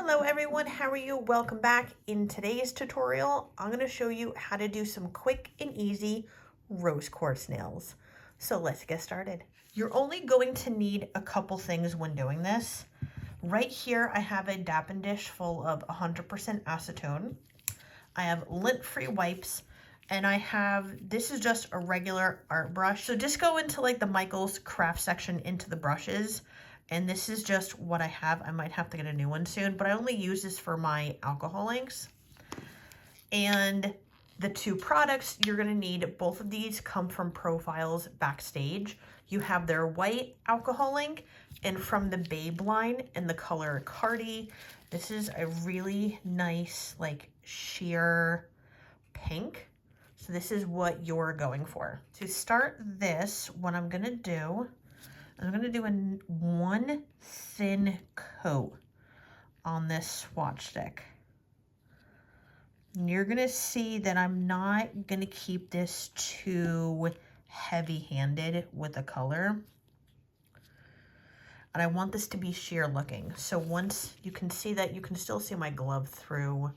Hello everyone, how are you? Welcome back. In today's tutorial, I'm going to show you how to do some quick and easy rose quartz nails. So let's get started. You're only going to need a couple things when doing this. Right here, I have a dapping dish full of 100% acetone. I have lint-free wipes, and this is just a regular art brush. So just go into like the Michael's craft section into the brushes. And this is just what I have. I might have to get a new one soon, but I only use this for my alcohol inks. And the two products you're gonna need, both of these come from Profiles Backstage. You have their white alcohol ink and from the Babe line in the color Cardi. This is a really nice like sheer pink. So this is what you're going for. To start this, what I'm gonna do, I'm going to do one thin coat on this swatch stick. And you're going to see that I'm not going to keep this too heavy-handed with the color. And I want this to be sheer looking. So once you can see that, you can still see my glove through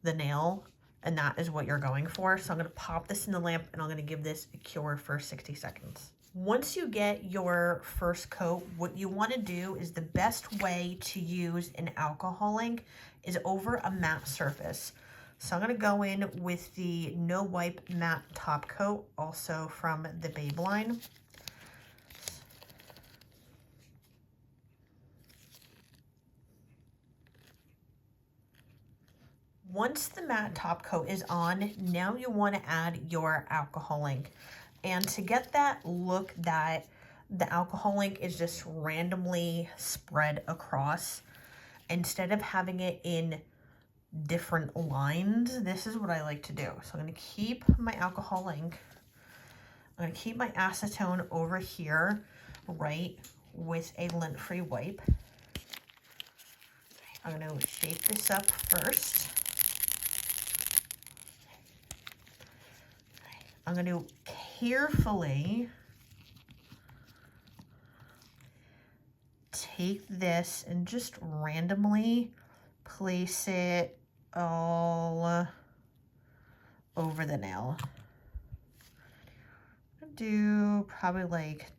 the nail. And that is what you're going for. So I'm going to pop this in the lamp and I'm going to give this a cure for 60 seconds. Once you get your first coat, what you want to do is the best way to use an alcohol ink is over a matte surface. So I'm going to go in with the No Wipe Matte Top Coat, also from the Babe line. Once the matte top coat is on, now you want to add your alcohol ink. And to get that look that the alcohol ink is just randomly spread across, instead of having it in different lines, this is what I like to do. So I'm going to keep my alcohol ink. I'm going to keep my acetone over here, right, with a lint-free wipe. I'm going to shape this up first. I'm going to carefully take this and just randomly place it all over the nail. I'm going to do probably like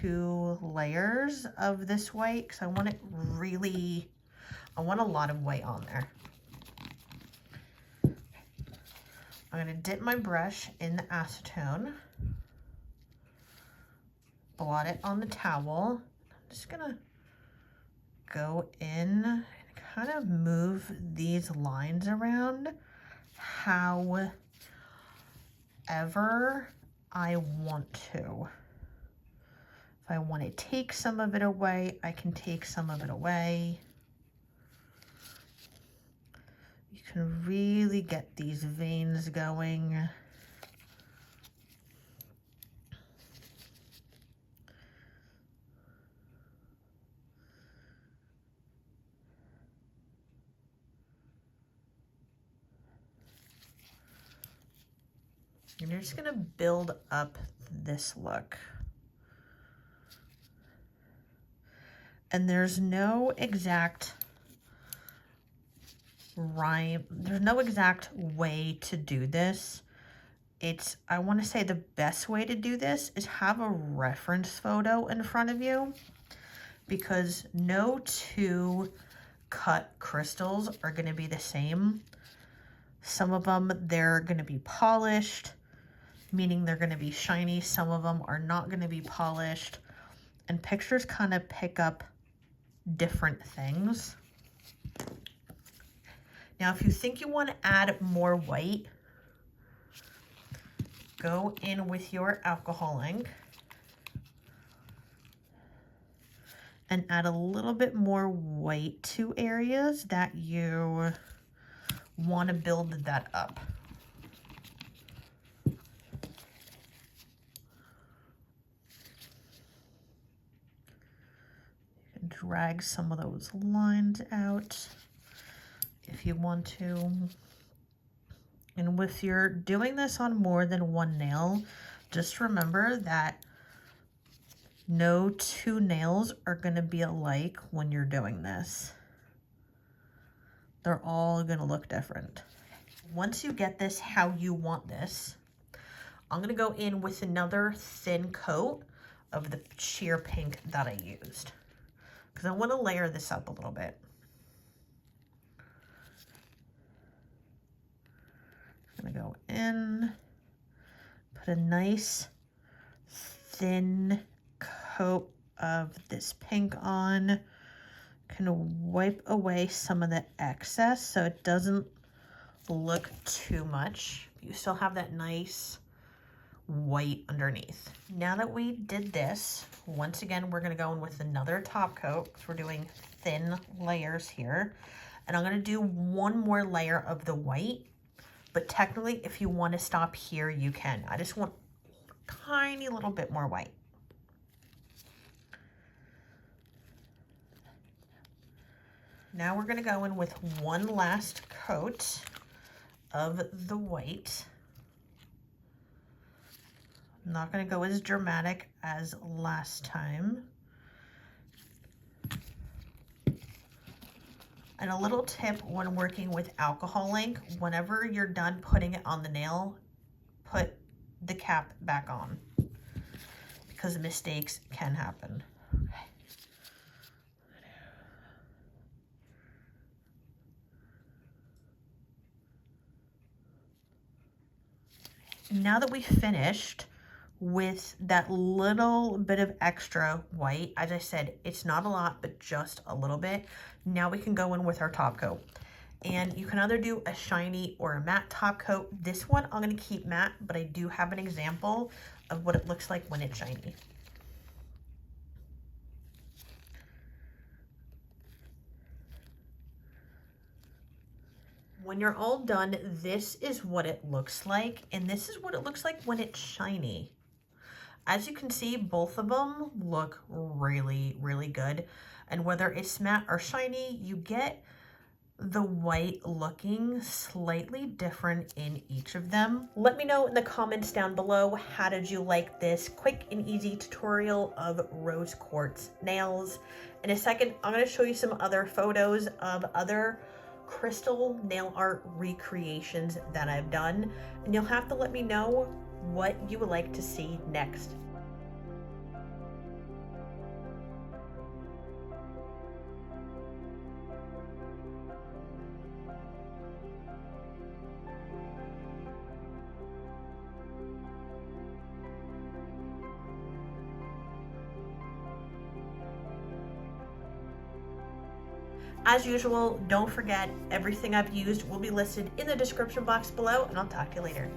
2 layers of this white because I want a lot of white on there. I'm going to dip my brush in the acetone, blot it on the towel. I'm just going to go in and kind of move these lines around however I want to. If I want to take some of it away, I can take some of it away. You can really get these veins going. And you're just going to build up this look. And there's no exact there's no exact way to do this. I want to say the best way to do this is have a reference photo in front of you, because no two cut crystals are going to be the same. Some of them, they're going to be polished, meaning they're going to be shiny. Some of them are not going to be polished, and pictures kind of pick up different things. Now, if you think you want to add more white, go in with your alcohol ink and add a little bit more white to areas that you want to build that up. You can drag some of those lines out if you want to. And if you're doing this on more than one nail, just remember that no 2 nails are going to be alike when you're doing this. they're all gonna look different. Once you get this how you want this, I'm gonna go in with another thin coat of the sheer pink that I used, because I wanna layer this up a little bit. I'm gonna go in, put a nice thin coat of this pink on, kind of wipe away some of the excess so it doesn't look too much. You still have that nice white underneath. Now that we did this, once again, we're gonna go in with another top coat because we're doing thin layers here. And I'm gonna do one more layer of the white, but technically if you wanna stop here, you can. I just want a tiny little bit more white. Now we're gonna go in with one last coat of the white. I'm not gonna go as dramatic as last time. And a little tip when working with alcohol ink, whenever you're done putting it on the nail, put the cap back on because mistakes can happen. Now that we've finished with that little bit of extra white, as I said, it's not a lot, but just a little bit. Now we can go in with our top coat. And you can either do a shiny or a matte top coat. This one I'm gonna keep matte, but I do have an example of what it looks like when it's shiny. When you're all done, this is what it looks like, and this is what it looks like when it's shiny. As you can see, both of them look really, really good. And whether it's matte or shiny, you get the white looking slightly different in each of them. Let me know in the comments down below, how did you like this quick and easy tutorial of Rose Quartz Nails? In a second, I'm gonna show you some other photos of other crystal nail art recreations that I've done, and you'll have to let me know what you would like to see next. As usual, don't forget, everything I've used will be listed in the description box below, and I'll talk to you later.